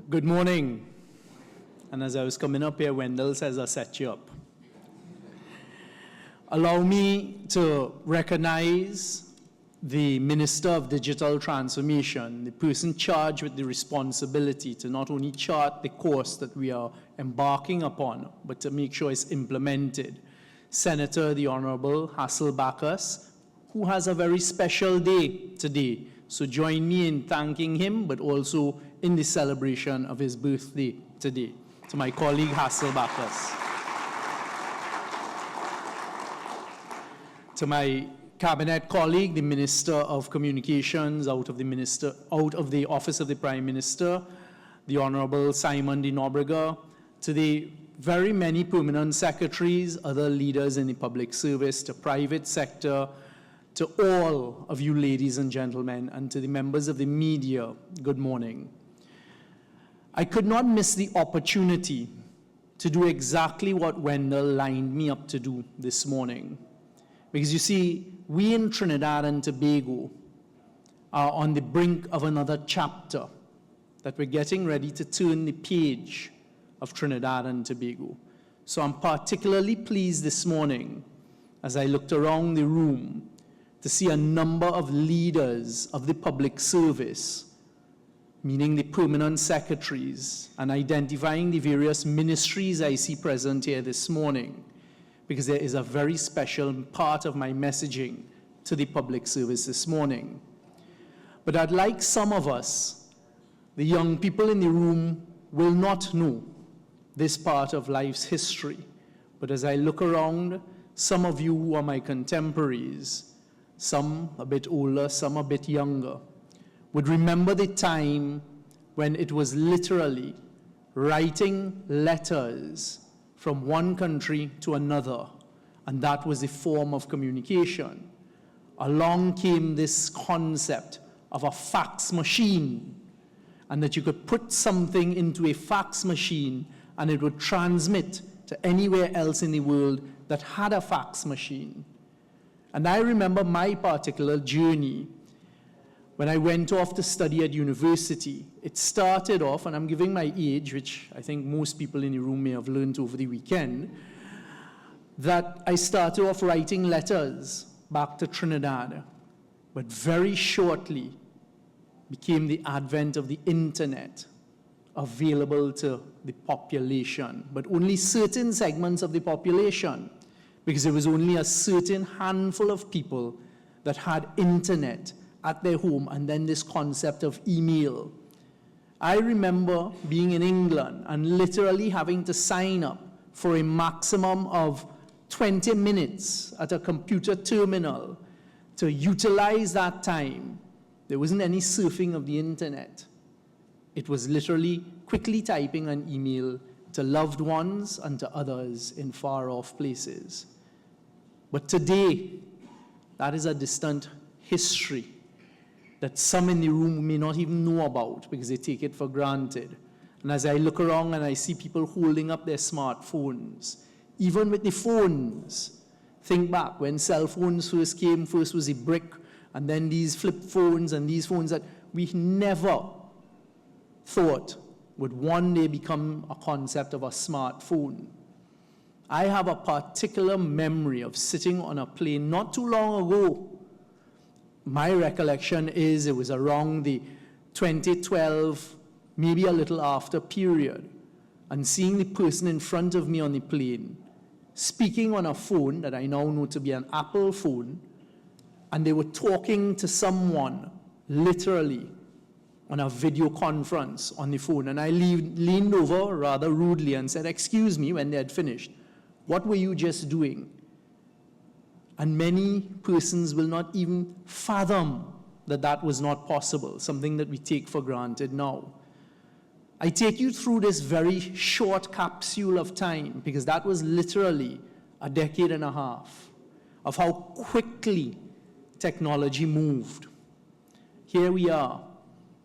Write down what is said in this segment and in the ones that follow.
Good morning. And as I was coming up here, Wendell says I'll set you up. Allow me to recognize the Minister of Digital Transformation, the person charged with the responsibility to not only chart the course that we are embarking upon, but to make sure it's implemented. Senator, the Honourable Hasselbachus, who has a very special day today. So join me in thanking him, but also in the celebration of his birthday today. To my colleague Hasselbachus. To my cabinet colleague, the Minister of Communications out of the Office of the Prime Minister, the Honourable Simon de Nobrega, to the very many permanent secretaries, other leaders in the public service, to private sector, to all of you ladies and gentlemen, and to the members of the media, good morning. I could not miss the opportunity to do exactly what Wendell lined me up to do this morning. Because you see, we in Trinidad and Tobago are on the brink of another chapter, that we're getting ready to turn the page of Trinidad and Tobago. So I'm particularly pleased this morning, as I looked around the room, to see a number of leaders of the public service, meaning the permanent secretaries, and identifying the various ministries I see present here this morning, because there is a very special part of my messaging to the public service this morning. But I'd like some of us, the young people in the room, will not know this part of life's history. But as I look around, some of you who are my contemporaries, some a bit older, some a bit younger, would remember the time when it was literally writing letters from one country to another, and that was the form of communication. Along came this concept of a fax machine, and that you could put something into a fax machine and it would transmit to anywhere else in the world that had a fax machine. And I remember my particular journey when I went off to study at university. It started off, and I'm giving my age, which I think most people in the room may have learned over the weekend, that I started off writing letters back to Trinidad, but very shortly became the advent of the internet available to the population, but only certain segments of the population, because it was only a certain handful of people that had internet at their home, and then this concept of email. I remember being in England and literally having to sign up for a maximum of 20 minutes at a computer terminal to utilize that time. There wasn't any surfing of the internet. It was literally quickly typing an email to loved ones and to others in far-off places. But today, that is a distant history that some in the room may not even know about because they take it for granted. And as I look around and I see people holding up their smartphones, even with the phones, think back when cell phones first came, first was a brick, and then these flip phones and these phones that we never thought would one day become a concept of a smartphone. I have a particular memory of sitting on a plane not too long ago. My recollection is it was around the 2012, maybe a little after period, and seeing the person in front of me on the plane speaking on a phone that I now know to be an Apple phone, and they were talking to someone literally on a video conference on the phone. And I leaned over rather rudely and said, "Excuse me," when they had finished, "What were you just doing?" And many persons will not even fathom that that was not possible, something that we take for granted now. I take you through this very short capsule of time because that was literally a decade and a half of how quickly technology moved. Here we are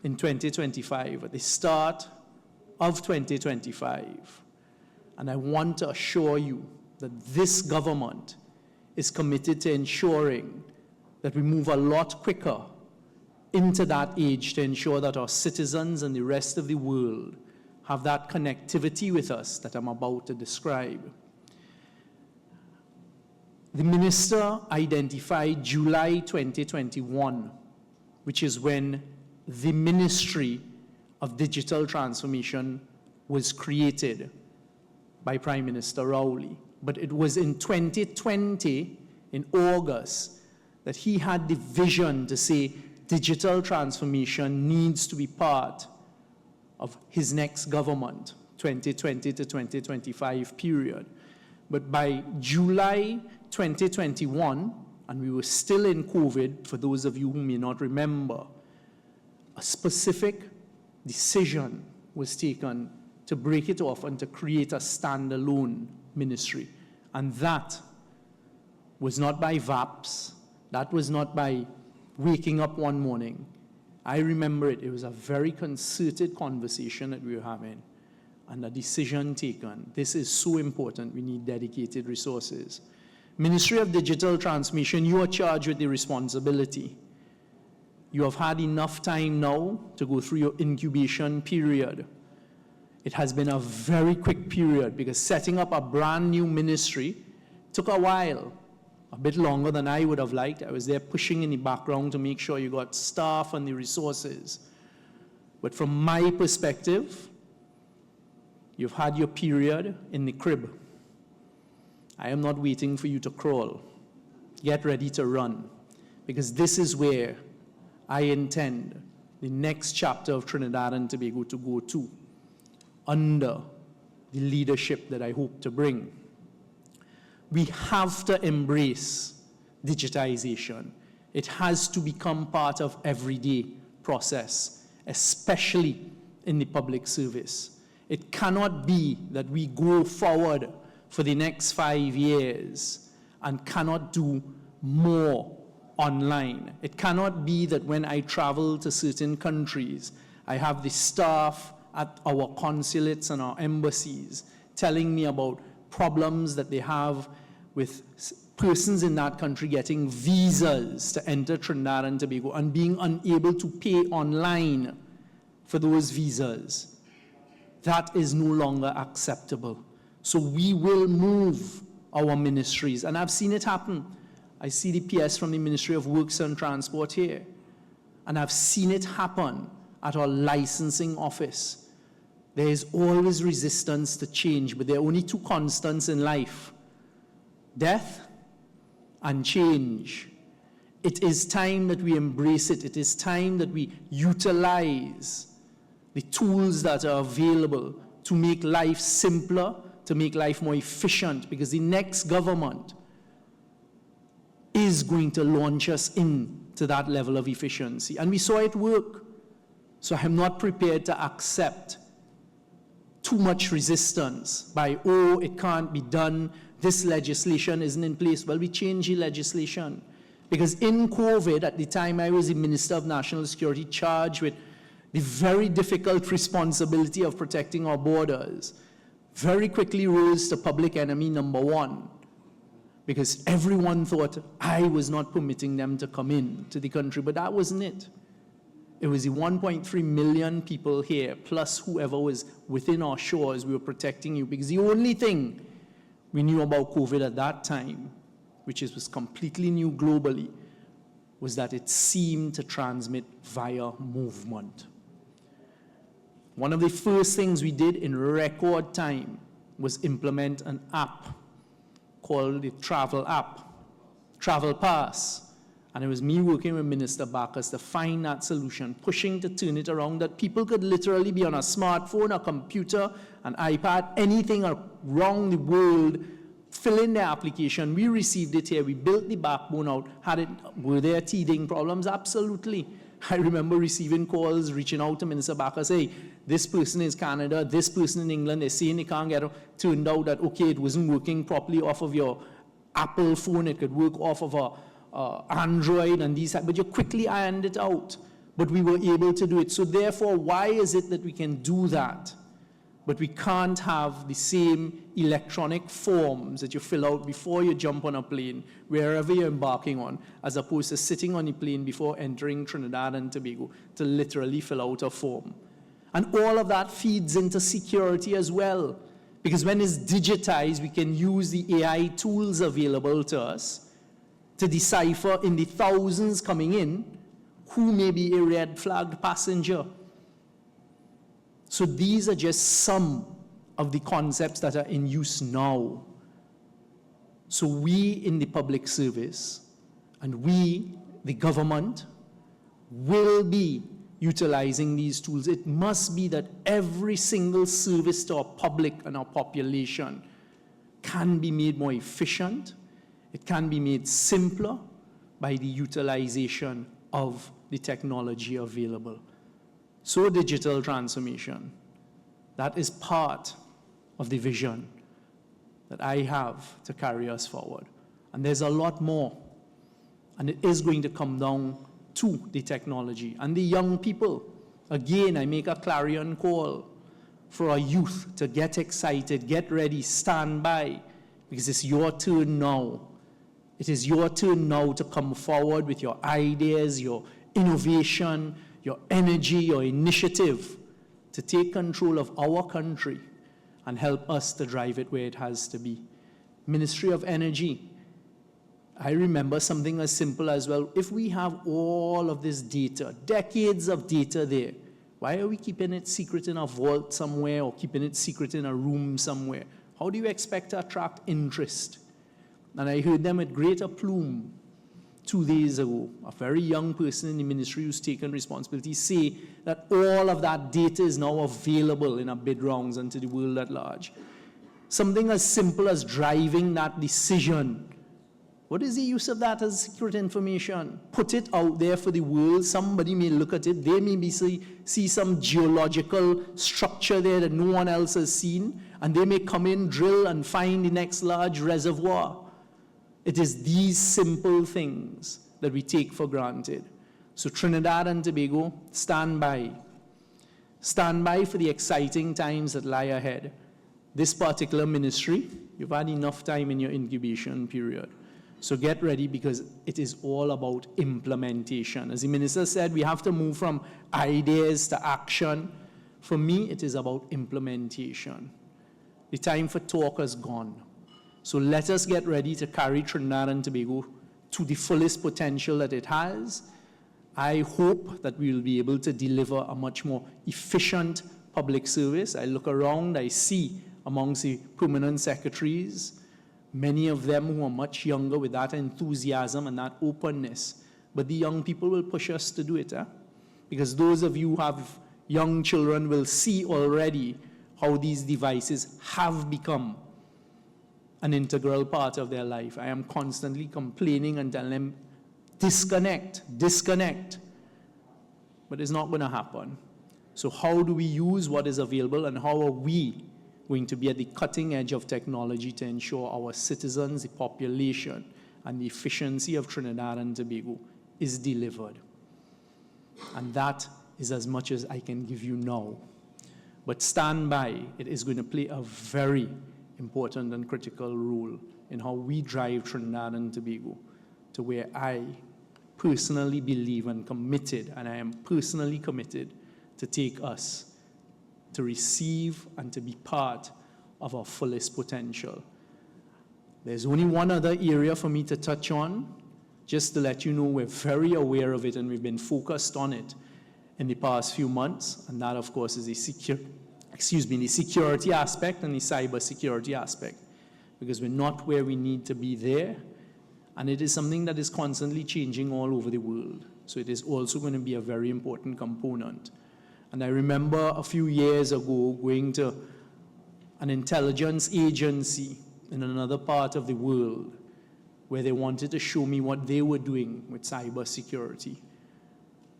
in 2025, at the start of 2025. And I want to assure you that this government is committed to ensuring that we move a lot quicker into that age to ensure that our citizens and the rest of the world have that connectivity with us that I'm about to describe. The minister identified July 2021, which is when the Ministry of Digital Transformation was created by Prime Minister Rowley. But it was in 2020, in August, that he had the vision to say digital transformation needs to be part of his next government, 2020 to 2025 period. But by July 2021, and we were still in COVID, for those of you who may not remember, a specific decision was taken to break it off and to create a standalone ministry. And that was not by VAPs, that was not by waking up one morning. I remember it was a very concerted conversation that we were having and a decision taken. This is so important, we need dedicated resources. Ministry of Digital Transformation, you are charged with the responsibility. You have had enough time now to go through your incubation period. It has been a very quick period because setting up a brand new ministry took a while, a bit longer than I would have liked. I was there pushing in the background to make sure you got staff and the resources. But from my perspective, you've had your period in the crib. I am not waiting for you to crawl. Get ready to run, because this is where I intend the next chapter of Trinidad and Tobago to go to, under the leadership that I hope to bring. We have to embrace digitization. It has to become part of everyday process, especially in the public service. It cannot be that we go forward for the next 5 years and cannot do more online. It cannot be that when I travel to certain countries, I have the staff at our consulates and our embassies telling me about problems that they have with persons in that country getting visas to enter Trinidad and Tobago and being unable to pay online for those visas. That is no longer acceptable. So we will move our ministries, and I've seen it happen. I see the PS from the Ministry of Works and Transport here, and I've seen it happen at our licensing office. There is always resistance to change, but there are only two constants in life: death and change. It is time that we embrace it. It is time that we utilize the tools that are available to make life simpler, to make life more efficient, because the next government is going to launch us into that level of efficiency. And we saw it work. So I'm not prepared to accept too much resistance by, oh, it can't be done, this legislation isn't in place. Well, we changed the legislation. Because in COVID, at the time I was the Minister of National Security charged with the very difficult responsibility of protecting our borders, very quickly rose to public enemy number one, because everyone thought I was not permitting them to come in to the country, but that wasn't it. It was the 1.3 million people here, plus whoever was within our shores, we were protecting you, because the only thing we knew about COVID at that time, which was completely new globally, was that it seemed to transmit via movement. One of the first things we did in record time was implement an app called the Travel app, Travel Pass. And it was me working with Minister Bacchus to find that solution, pushing to turn it around, that people could literally be on a smartphone, a computer, an iPad, anything around the world, fill in their application. We received it here, we built the backbone out, were there teething problems? Absolutely. I remember receiving calls, reaching out to Minister Bacchus, hey, this person is Canada, this person in England, they're saying they can't get it. Turned out that, okay, it wasn't working properly off of your Apple phone, it could work off of a Android and these, but you quickly ironed it out. But we were able to do it. So therefore, why is it that we can do that, but we can't have the same electronic forms that you fill out before you jump on a plane, wherever you're embarking on, as opposed to sitting on the plane before entering Trinidad and Tobago to literally fill out a form? And all of that feeds into security as well. Because when it's digitized, we can use the AI tools available to us to decipher in the thousands coming in who may be a red flagged passenger. So these are just some of the concepts that are in use now. So we in the public service and we, the government, will be utilizing these tools. It must be that every single service to our public and our population can be made more efficient. It can be made simpler by the utilization of the technology available. So digital transformation, that is part of the vision that I have to carry us forward. And there's a lot more. And it is going to come down to the technology. And the young people, again, I make a clarion call for our youth to get excited, get ready, stand by, because it's your turn now. It is your turn now to come forward with your ideas, your innovation, your energy, your initiative to take control of our country and help us to drive it where it has to be. Ministry of Energy. I remember something as simple as, well, if we have all of this data, decades of data there, why are we keeping it secret in a vault somewhere or keeping it secret in a room somewhere? How do you expect to attract interest? And I heard them with great aplomb 2 days ago, a very young person in the ministry who's taken responsibility, say that all of that data is now available in our bid rounds and to the world at large. Something as simple as driving that decision. What is the use of that as secret information? Put it out there for the world. Somebody may look at it. They may see some geological structure there that no one else has seen, and they may come in, drill, and find the next large reservoir. It is these simple things that we take for granted. So Trinidad and Tobago, stand by. Stand by for the exciting times that lie ahead. This particular ministry, you've had enough time in your incubation period. So get ready, because it is all about implementation. As the minister said, we have to move from ideas to action. For me, it is about implementation. The time for talk is gone. So let us get ready to carry Trinidad and Tobago to the fullest potential that it has. I hope that we will be able to deliver a much more efficient public service. I look around, I see amongst the permanent secretaries, many of them who are much younger with that enthusiasm and that openness. But the young people will push us to do it, because those of you who have young children will see already how these devices have become an integral part of their life. I am constantly complaining and telling them, disconnect. But it's not going to happen. So how do we use what is available, and how are we going to be at the cutting edge of technology to ensure our citizens, the population, and the efficiency of Trinidad and Tobago is delivered? And that is as much as I can give you now. But stand by, it is going to play a very important and critical role in how we drive Trinidad and Tobago to where I personally believe and committed, and I am personally committed to take us to receive and to be part of our fullest potential. There's only one other area for me to touch on, just to let you know we're very aware of it and we've been focused on it in the past few months, and that, of course, is the security aspect and the cyber security aspect, because we're not where we need to be there, and it is something that is constantly changing all over the world. So it is also going to be a very important component. And I remember a few years ago going to an intelligence agency in another part of the world where they wanted to show me what they were doing with cyber security.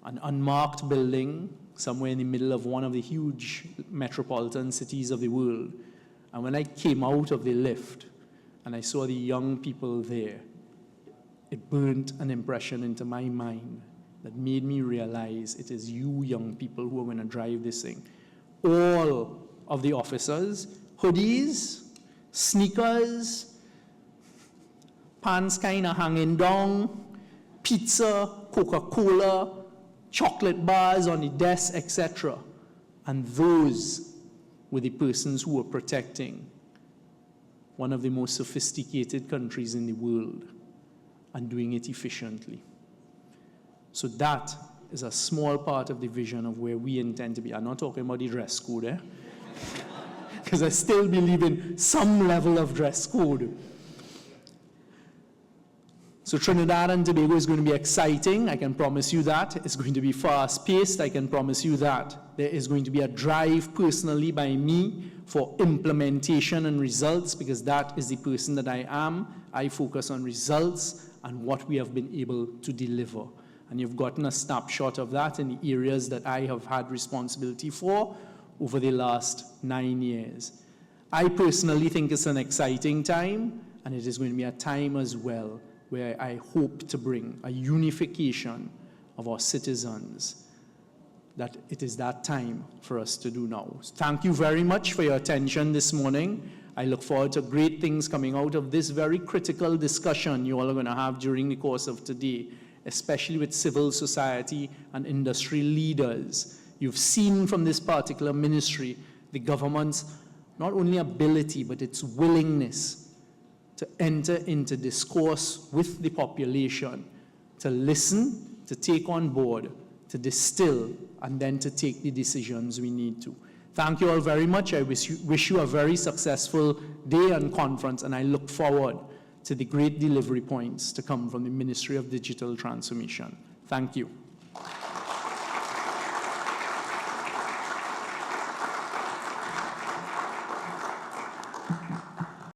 An unmarked building somewhere in the middle of one of the huge metropolitan cities of the world. And when I came out of the lift and I saw the young people there, it burnt an impression into my mind that made me realize it is you young people who are going to drive this thing. All of the officers, hoodies, sneakers, pants kind of hanging down, pizza, Coca-Cola, chocolate bars on the desk, etc. And those were the persons who were protecting one of the most sophisticated countries in the world and doing it efficiently. So that is a small part of the vision of where we intend to be. I'm not talking about the dress code, because I still believe in some level of dress code. So Trinidad and Tobago is going to be exciting, I can promise you that. It's going to be fast-paced, I can promise you that. There is going to be a drive personally by me for implementation and results, because that is the person that I am. I focus on results and what we have been able to deliver. And you've gotten a snapshot of that in the areas that I have had responsibility for over the last 9 years. I personally think it's an exciting time, and it is going to be a time as well where I hope to bring a unification of our citizens, that it is that time for us to do now. Thank you very much for your attention this morning. I look forward to great things coming out of this very critical discussion you all are going to have during the course of today, especially with civil society and industry leaders. You've seen from this particular ministry the government's not only ability, but its willingness to enter into discourse with the population, to listen, to take on board, to distill, and then to take the decisions we need to. Thank you all very much. I wish you a very successful day and conference, and I look forward to the great delivery points to come from the Ministry of Digital Transformation. Thank you.